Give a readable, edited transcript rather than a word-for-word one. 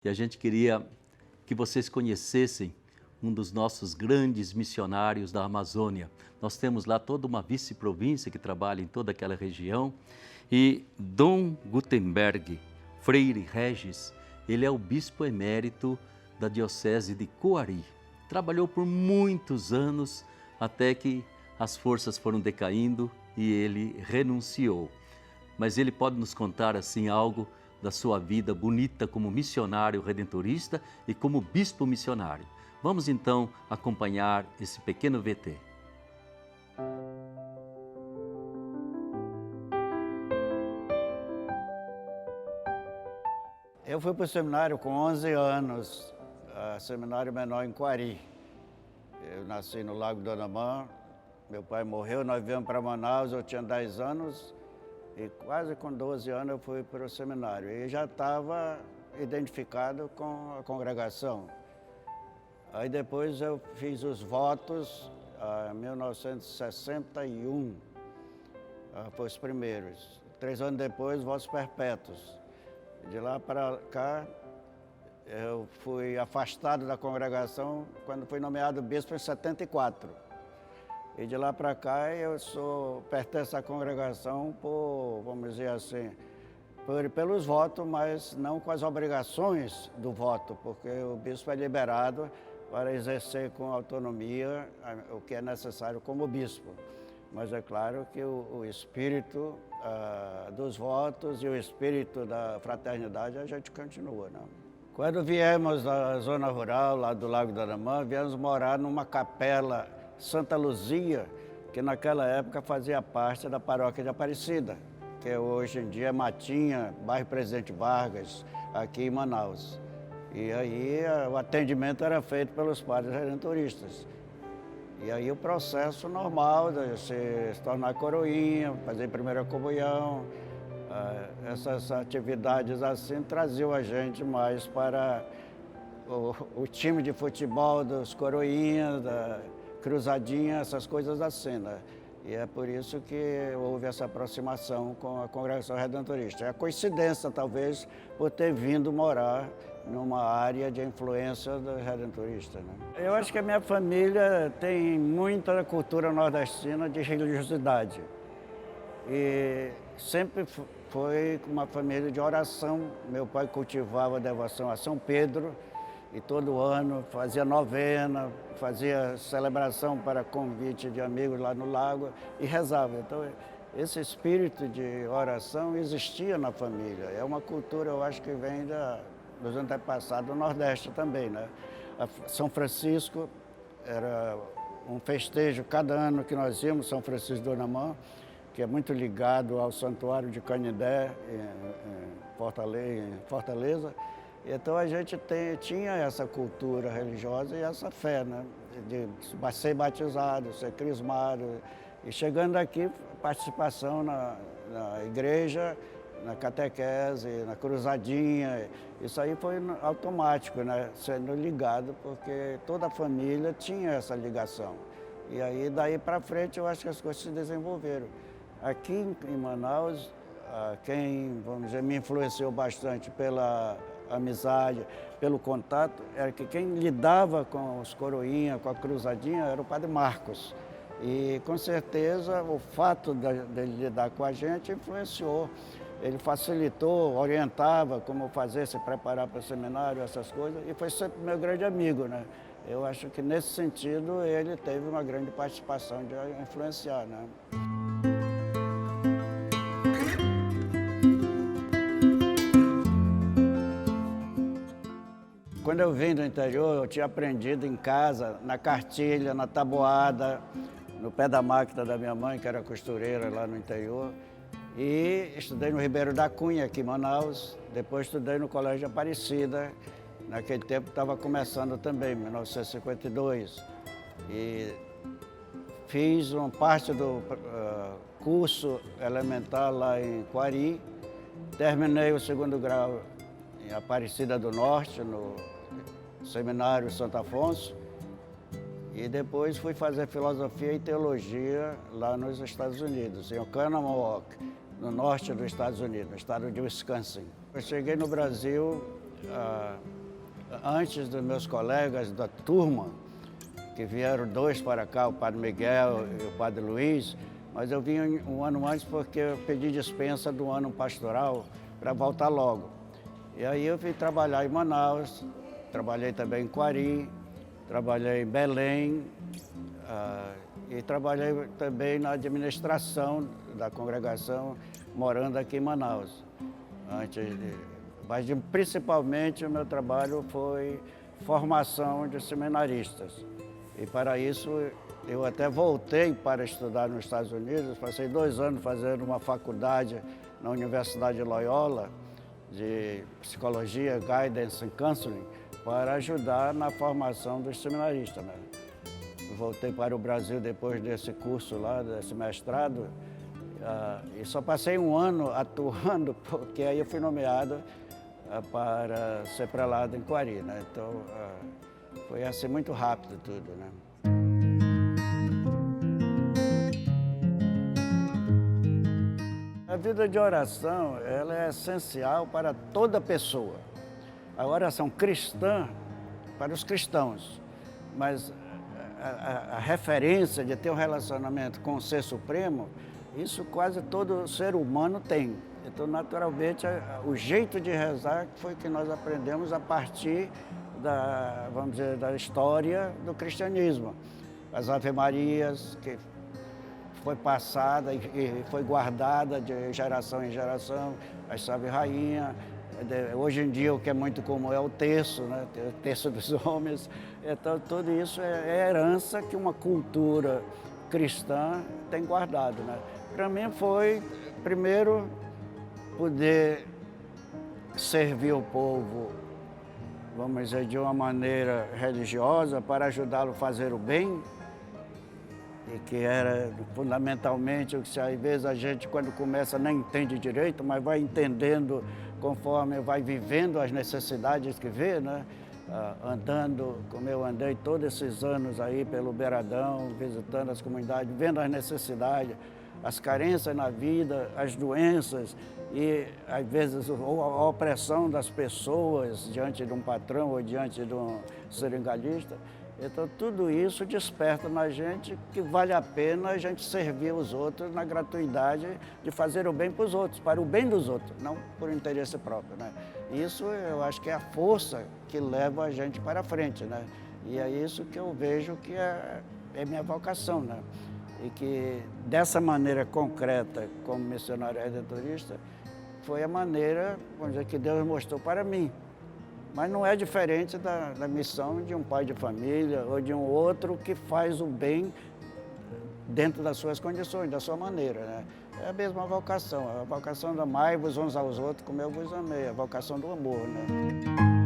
E a gente queria que vocês conhecessem um dos nossos grandes missionários da Amazônia. Nós temos lá toda uma vice-província que trabalha em toda aquela região. E Dom Gutenberg Freire Regis, ele é o bispo emérito da diocese de Coari. Trabalhou por muitos anos até que as forças foram decaindo e ele renunciou. Mas ele pode nos contar assim algo da sua vida bonita como missionário redentorista e como bispo missionário. Vamos então acompanhar esse pequeno VT. Eu fui para o seminário com 11 anos, seminário menor em Coari. Eu nasci no Lago do Anamã, meu pai morreu, nós viemos para Manaus, eu tinha 10 anos e quase com 12 anos eu fui para o seminário. E já estava identificado com a congregação. Aí depois eu fiz os votos em 1961, foi os primeiros. 3 anos depois, votos perpétuos. De lá para cá, eu fui afastado da congregação quando fui nomeado bispo em 74. E de lá para cá, pertenço à congregação por, vamos dizer assim, pelos votos, mas não com as obrigações do voto, porque o bispo é liberado para exercer com autonomia o que é necessário como bispo. Mas é claro que o espírito dos votos e o espírito da fraternidade a gente continua, não? Quando viemos da zona rural, lá do Lago do Anamã, viemos morar numa capela Santa Luzia, que naquela época fazia parte da paróquia de Aparecida, que hoje em dia é Matinha, bairro Presidente Vargas, aqui em Manaus. E aí o atendimento era feito pelos padres redentoristas. E aí o processo normal de se tornar coroinha, fazer primeira comunhão, essas atividades assim traziam a gente mais para o time de futebol dos coroinhas, da cruzadinha, essas coisas assim, né? E é por isso que houve essa aproximação com a congregação redentorista. É a coincidência, talvez, por ter vindo morar numa área de influência do redentorista, né? Eu acho que a minha família tem muita cultura nordestina de religiosidade. E sempre foi uma família de oração. Meu pai cultivava a devoção a São Pedro e todo ano fazia novena, fazia celebração para convite de amigos lá no lago e rezava. Então, esse espírito de oração existia na família. É uma cultura, eu acho que vem dos antepassados do Nordeste também, né? São Francisco era um festejo cada ano que nós íamos, São Francisco do Anamã, que é muito ligado ao Santuário de Canindé, em Fortaleza. Então a gente tinha essa cultura religiosa e essa fé, né? De ser batizado, ser crismado. E chegando aqui, participação na igreja, na catequese, na cruzadinha. Isso aí foi automático, né? Sendo ligado, porque toda a família tinha essa ligação. E aí, daí para frente, eu acho que as coisas se desenvolveram. Aqui em Manaus, quem, vamos dizer, me influenciou bastante pela amizade, pelo contato, era que quem lidava com os coroinhas, com a cruzadinha, era o padre Marcos. E, com certeza, o fato dele lidar com a gente influenciou. Ele facilitou, orientava como fazer, se preparar para o seminário, essas coisas, e foi sempre meu grande amigo, né? Eu acho que, nesse sentido, ele teve uma grande participação de influenciar, né? Quando eu vim do interior, eu tinha aprendido em casa, na cartilha, na tabuada, no pé da máquina da minha mãe, que era costureira lá no interior. E estudei no Ribeiro da Cunha, aqui em Manaus. Depois estudei no Colégio Aparecida. Naquele tempo estava começando também, em 1952. E fiz uma parte do curso elementar lá em Coari. Terminei o 2º grau em Aparecida do Norte, no Seminário Santo Afonso. E depois fui fazer filosofia e teologia lá nos Estados Unidos, em Oconomowoc, no norte dos Estados Unidos, no estado de Wisconsin. Eu cheguei no Brasil antes dos meus colegas da turma, que vieram 2 para cá, o Padre Miguel e o Padre Luiz, mas eu vim um ano antes porque eu pedi dispensa do ano pastoral para voltar logo. E aí eu vim trabalhar em Manaus, trabalhei também em Quari, trabalhei em Belém, e trabalhei também na administração da congregação, morando aqui em Manaus. Mas principalmente o meu trabalho foi formação de seminaristas. E para isso eu até voltei para estudar nos Estados Unidos, passei 2 anos fazendo uma faculdade na Universidade de Loyola, de Psicologia, Guidance and Counseling, para ajudar na formação dos seminaristas, né? Voltei para o Brasil depois desse curso lá, desse mestrado, e só passei 1 ano atuando, porque aí eu fui nomeado para ser prelado em Quari, né? Então, foi assim muito rápido tudo, né? A vida de oração, ela é essencial para toda pessoa. A oração cristã, para os cristãos, mas a referência de ter um relacionamento com o Ser Supremo, isso quase todo ser humano tem. Então, naturalmente, o jeito de rezar foi que nós aprendemos a partir vamos dizer, da história do cristianismo. As Ave-Marias, que foi passada e foi guardada de geração em geração, as Salve Rainha. Hoje em dia o que é muito comum é o terço, né? O terço dos homens. Então tudo isso é herança que uma cultura cristã tem guardado, né? Para mim foi, primeiro, poder servir o povo, vamos dizer, de uma maneira religiosa para ajudá-lo a fazer o bem, e que era fundamentalmente o que às vezes a gente quando começa nem entende direito, mas vai entendendo conforme vai vivendo as necessidades que vê, né? Andando, como eu andei todos esses anos aí pelo Beiradão, visitando as comunidades, vendo as necessidades, as carências na vida, as doenças e, às vezes, a opressão das pessoas diante de um patrão ou diante de um seringalista. Então, tudo isso desperta na gente que vale a pena a gente servir os outros na gratuidade de fazer o bem para os outros, para o bem dos outros, não por interesse próprio, né? Isso eu acho que é a força que leva a gente para frente, né? E é isso que eu vejo que é minha vocação, né? E que dessa maneira concreta, como missionário redentorista, foi a maneira, vamos dizer, que Deus mostrou para mim. Mas não é diferente da missão de um pai de família ou de um outro que faz o bem dentro das suas condições, da sua maneira, né? É a mesma vocação, a vocação de amai-vos uns aos outros como eu vos amei, a vocação do amor, né?